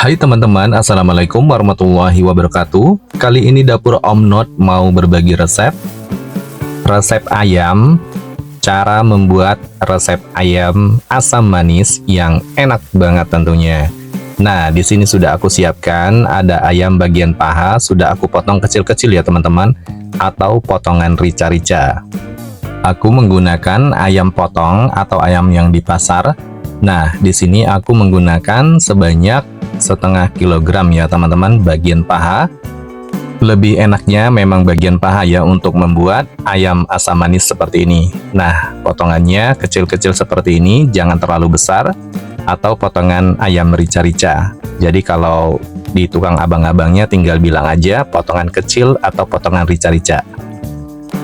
Hai teman-teman, Assalamualaikum warahmatullahi wabarakatuh. Kali ini dapur Om Not mau berbagi resep ayam, cara membuat resep ayam asam manis yang enak banget tentunya. Nah, di sini sudah aku siapkan, ada ayam bagian paha, sudah aku potong kecil-kecil ya teman-teman, atau potongan rica-rica. Aku menggunakan ayam potong atau ayam yang di pasar. Nah, di sini aku menggunakan sebanyak setengah kilogram ya teman-teman bagian paha. Lebih enaknya memang bagian paha ya untuk membuat ayam asam manis seperti ini. Nah, potongannya kecil-kecil seperti ini, jangan terlalu besar, atau potongan ayam rica-rica. Jadi kalau di tukang abang-abangnya tinggal bilang aja potongan kecil atau potongan rica-rica.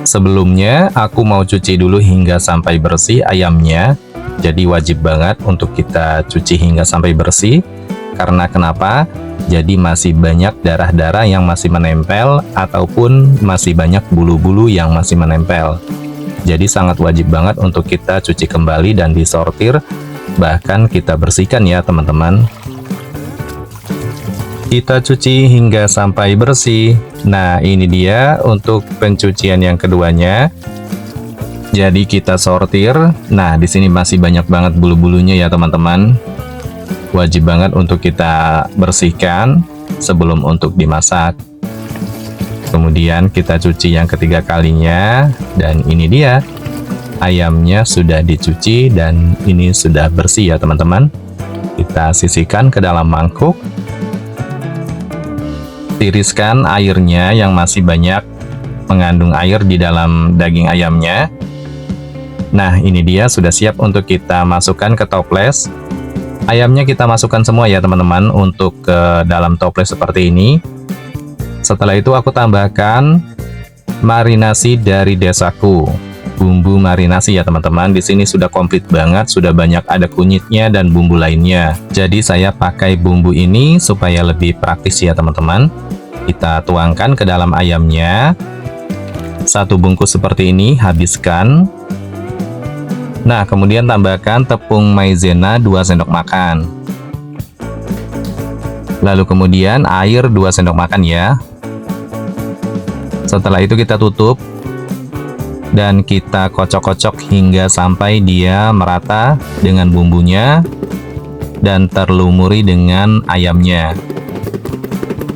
Sebelumnya aku mau cuci dulu hingga sampai bersih ayamnya. Jadi wajib banget untuk kita cuci hingga sampai bersih. Karena kenapa? Jadi masih banyak darah-darah yang masih menempel ataupun masih banyak bulu-bulu yang masih menempel. Jadi sangat wajib banget untuk kita cuci kembali dan disortir, bahkan kita bersihkan ya teman-teman. Kita cuci hingga sampai bersih. Nah, ini dia untuk pencucian yang keduanya. Jadi kita sortir. Nah, di sini masih banyak banget bulu-bulunya ya teman-teman. Wajib banget untuk kita bersihkan sebelum untuk dimasak. Kemudian kita cuci yang ketiga kalinya, dan ini dia ayamnya sudah dicuci dan ini sudah bersih ya teman-teman. Kita sisihkan ke dalam mangkuk. Tiriskan airnya yang masih banyak mengandung air di dalam daging ayamnya. Nah, ini dia sudah siap untuk kita masukkan ke toples. Ayamnya kita masukkan semua ya teman-teman untuk ke dalam toples seperti ini. Setelah itu aku tambahkan marinasi dari desaku. Bumbu marinasi ya teman-teman. Di sini sudah komplit banget, sudah banyak ada kunyitnya dan bumbu lainnya. Jadi saya pakai bumbu ini supaya lebih praktis ya teman-teman. Kita tuangkan ke dalam ayamnya. Satu bungkus seperti ini, habiskan. Nah, kemudian tambahkan tepung maizena 2 sendok makan. Lalu kemudian air 2 sendok makan ya. Setelah itu kita tutup dan kita kocok-kocok hingga sampai dia merata dengan bumbunya dan terlumuri dengan ayamnya.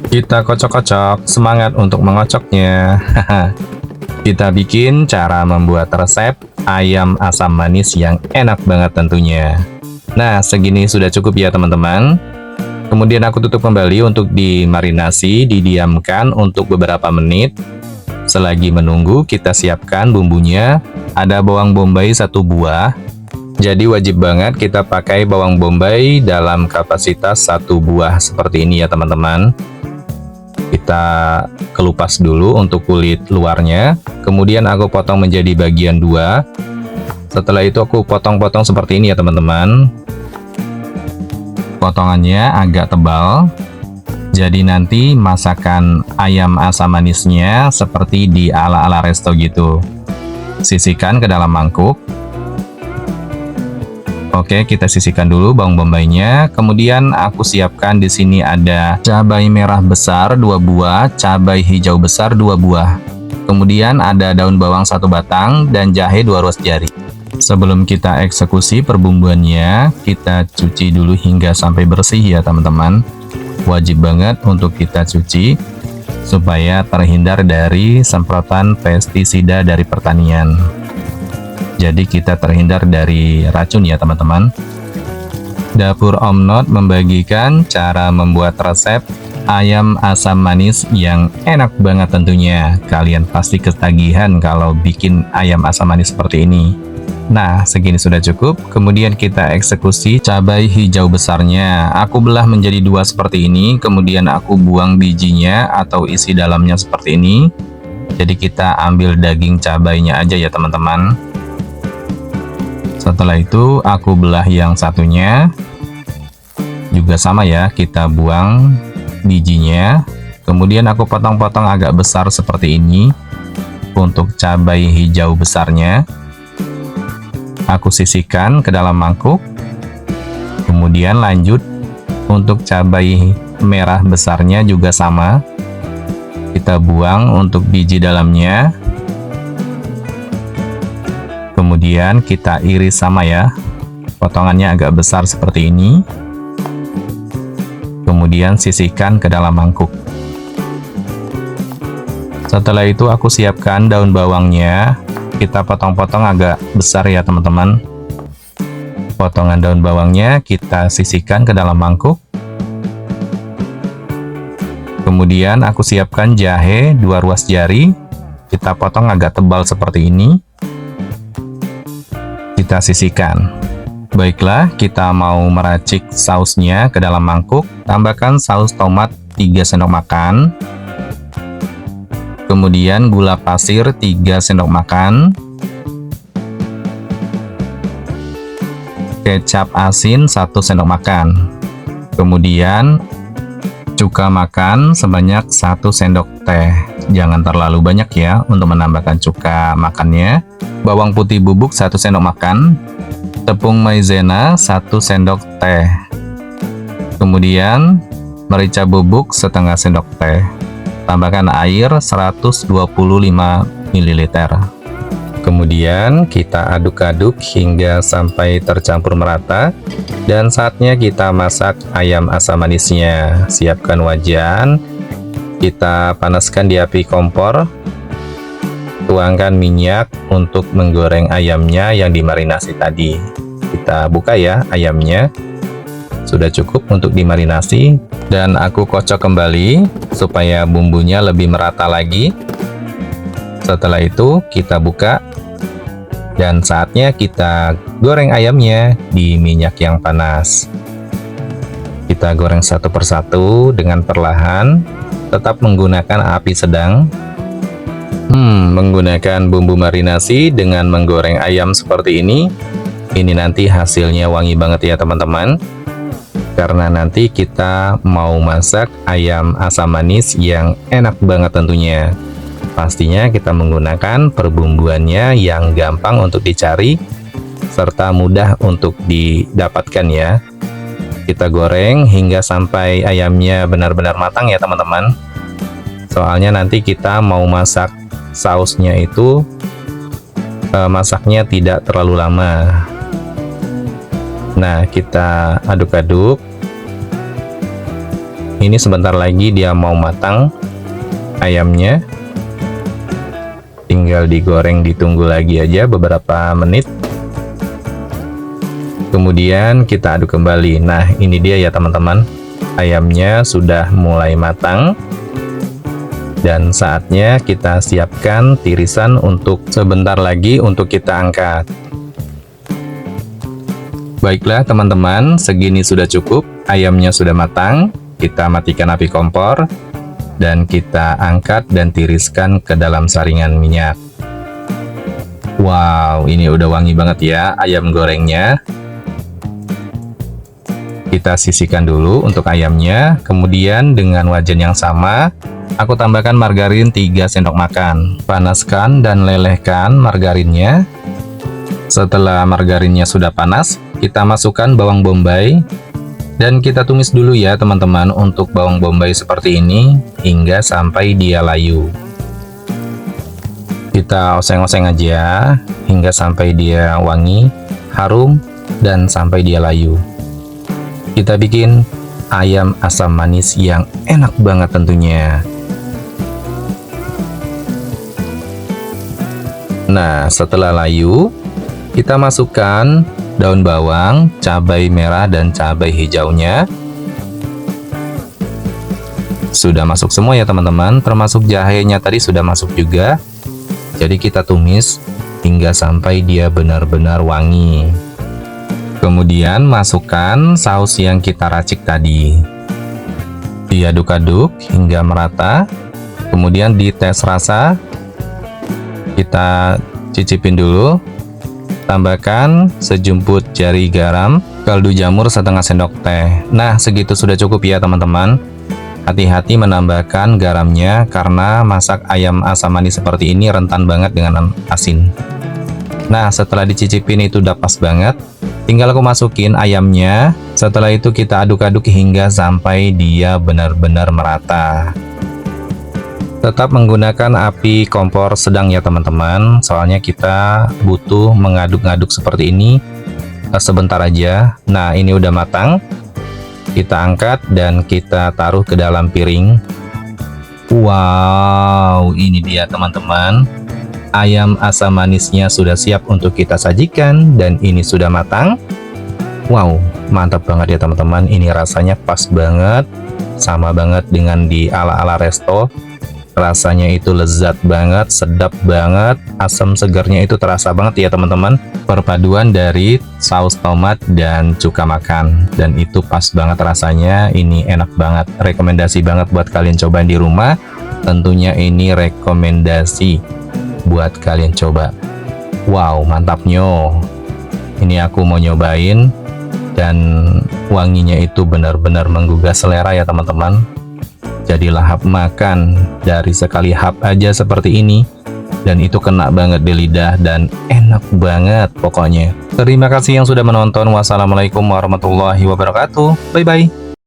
Kita kocok-kocok, semangat untuk mengocoknya. Kita bikin cara membuat resep ayam asam manis yang enak banget tentunya. Nah, segini sudah cukup ya teman-teman. Kemudian aku tutup kembali untuk dimarinasi, didiamkan untuk beberapa menit. Selagi menunggu, kita siapkan bumbunya. Ada bawang bombay 1 buah. Jadi wajib banget kita pakai bawang bombay dalam kapasitas 1 buah seperti ini ya teman-teman. Kita kelupas dulu untuk kulit luarnya. Kemudian aku potong menjadi bagian 2. Setelah itu aku potong-potong seperti ini ya teman-teman. Potongannya agak tebal. Jadi nanti masakan ayam asam manisnya seperti di ala-ala resto gitu. Sisihkan ke dalam mangkuk. Oke, kita sisihkan dulu bawang bombaynya. Kemudian aku siapkan di sini ada cabai merah besar 2 buah, cabai hijau besar 2 buah. Kemudian ada daun bawang 1 batang dan jahe 2 ruas jari. Sebelum kita eksekusi perbumbuannya, kita cuci dulu hingga sampai bersih ya teman-teman. Wajib banget untuk kita cuci supaya terhindar dari semprotan pestisida dari pertanian. Jadi kita terhindar dari racun ya teman-teman. Dapur Om Not membagikan cara membuat resep ayam asam manis yang enak banget tentunya. Kalian pasti ketagihan kalau bikin ayam asam manis seperti ini. Nah, segini sudah cukup. Kemudian kita eksekusi cabai hijau besarnya. Aku belah menjadi 2 seperti ini. Kemudian aku buang bijinya atau isi dalamnya seperti ini. Jadi kita ambil daging cabainya aja ya teman-teman. Setelah itu aku belah yang satunya. Juga sama ya, kita buang bijinya. Kemudian aku potong-potong agak besar seperti ini. Untuk cabai hijau besarnya, aku sisihkan ke dalam mangkuk. Kemudian lanjut Untuk cabai merah besarnya juga sama. Kita buang untuk biji dalamnya. Kemudian kita iris sama ya. Potongannya agak besar seperti ini. Kemudian sisihkan ke dalam mangkuk. Setelah itu aku siapkan daun bawangnya. Kita potong-potong agak besar ya teman-teman. Potongan daun bawangnya kita sisihkan ke dalam mangkuk. Kemudian aku siapkan jahe 2 ruas jari. Kita potong agak tebal seperti ini. Kita sisihkan. Baiklah, kita mau meracik sausnya ke dalam mangkuk. Tambahkan saus tomat 3 sendok makan. Kemudian gula pasir 3 sendok makan. Kecap asin 1 sendok makan. Kemudian cuka makan sebanyak 1 sendok teh. Jangan terlalu banyak ya untuk menambahkan cuka makannya. Bawang putih bubuk 1 sendok makan. Tepung maizena 1 sendok teh. Kemudian merica bubuk setengah sendok teh. Tambahkan air 125 ml. Kemudian kita aduk-aduk hingga sampai tercampur merata. Dan saatnya kita masak ayam asam manisnya. Siapkan wajan. Kita panaskan di api kompor. Tuangkan minyak untuk menggoreng ayamnya yang dimarinasi tadi. Kita buka ya ayamnya. Sudah cukup untuk dimarinasi. Dan aku kocok kembali supaya bumbunya lebih merata lagi. Setelah itu kita buka. Dan saatnya kita goreng ayamnya di minyak yang panas. Kita goreng satu persatu dengan perlahan, tetap menggunakan api sedang. Menggunakan bumbu marinasi dengan menggoreng ayam seperti ini nanti hasilnya wangi banget ya teman-teman. Karena nanti kita mau masak ayam asam manis yang enak banget tentunya. Pastinya kita menggunakan perbumbuannya yang gampang untuk dicari serta mudah untuk didapatkan ya. Kita goreng hingga sampai ayamnya benar-benar matang ya teman-teman. Soalnya nanti kita mau masak sausnya itu masaknya tidak terlalu lama. Nah, kita aduk-aduk. Ini sebentar lagi dia mau matang ayamnya. Tinggal digoreng, ditunggu lagi aja beberapa menit. Kemudian kita aduk kembali. Nah, ini dia ya teman-teman. Ayamnya sudah mulai matang. Dan saatnya kita siapkan tirisan untuk sebentar lagi untuk kita angkat. Baiklah teman-teman, segini sudah cukup. Ayamnya sudah matang. Kita matikan api kompor. Dan kita angkat dan tiriskan ke dalam saringan minyak. Wow, ini udah wangi banget ya ayam gorengnya. Kita sisihkan dulu untuk ayamnya. Kemudian dengan wajan yang sama, aku tambahkan margarin 3 sendok makan. Panaskan dan lelehkan margarinnya. Setelah margarinnya sudah panas, kita masukkan bawang bombay. Dan kita tumis dulu ya teman-teman untuk bawang bombay seperti ini hingga sampai dia layu. Kita oseng-oseng aja hingga sampai dia wangi, harum, dan sampai dia layu. Kita bikin ayam asam manis yang enak banget tentunya. Nah, setelah layu, kita masukkan daun bawang, cabai merah, dan cabai hijaunya. Sudah masuk semua ya teman-teman, termasuk jahenya tadi sudah masuk juga. Jadi kita tumis hingga sampai dia benar-benar wangi. Kemudian masukkan saus yang kita racik tadi. Diaduk-aduk hingga merata. Kemudian dites rasa. Kita cicipin dulu. Tambahkan sejumput jari garam, kaldu jamur setengah sendok teh. Nah, segitu sudah cukup ya teman-teman. Hati-hati menambahkan garamnya karena masak ayam asam manis seperti ini rentan banget dengan asin. Nah, setelah dicicipin itu udah pas banget. Tinggal aku masukin ayamnya. Setelah itu kita aduk-aduk hingga sampai dia benar-benar merata. Tetap menggunakan api kompor sedang ya teman-teman, soalnya kita butuh mengaduk-aduk seperti ini sebentar aja. Nah, ini udah matang. Kita angkat dan kita taruh ke dalam piring. Wow, ini dia teman-teman. Ayam asam manisnya sudah siap untuk kita sajikan dan ini sudah matang. Wow, mantap banget ya teman-teman. Ini rasanya pas banget, sama banget dengan di ala-ala resto. Rasanya itu lezat banget, sedap banget, asam segarnya itu terasa banget ya teman-teman. Perpaduan dari saus tomat dan cuka makan, dan itu pas banget rasanya. Ini enak banget, rekomendasi banget buat kalian cobain di rumah. Tentunya ini rekomendasi buat kalian coba. Wow, mantapnya. Ini aku mau nyobain dan wanginya itu benar-benar menggugah selera ya teman-teman. Jadi lahap makan dari sekali hap aja seperti ini, dan itu kena banget di lidah dan enak banget pokoknya. Terima kasih yang sudah menonton. Wassalamualaikum warahmatullahi wabarakatuh. Bye bye.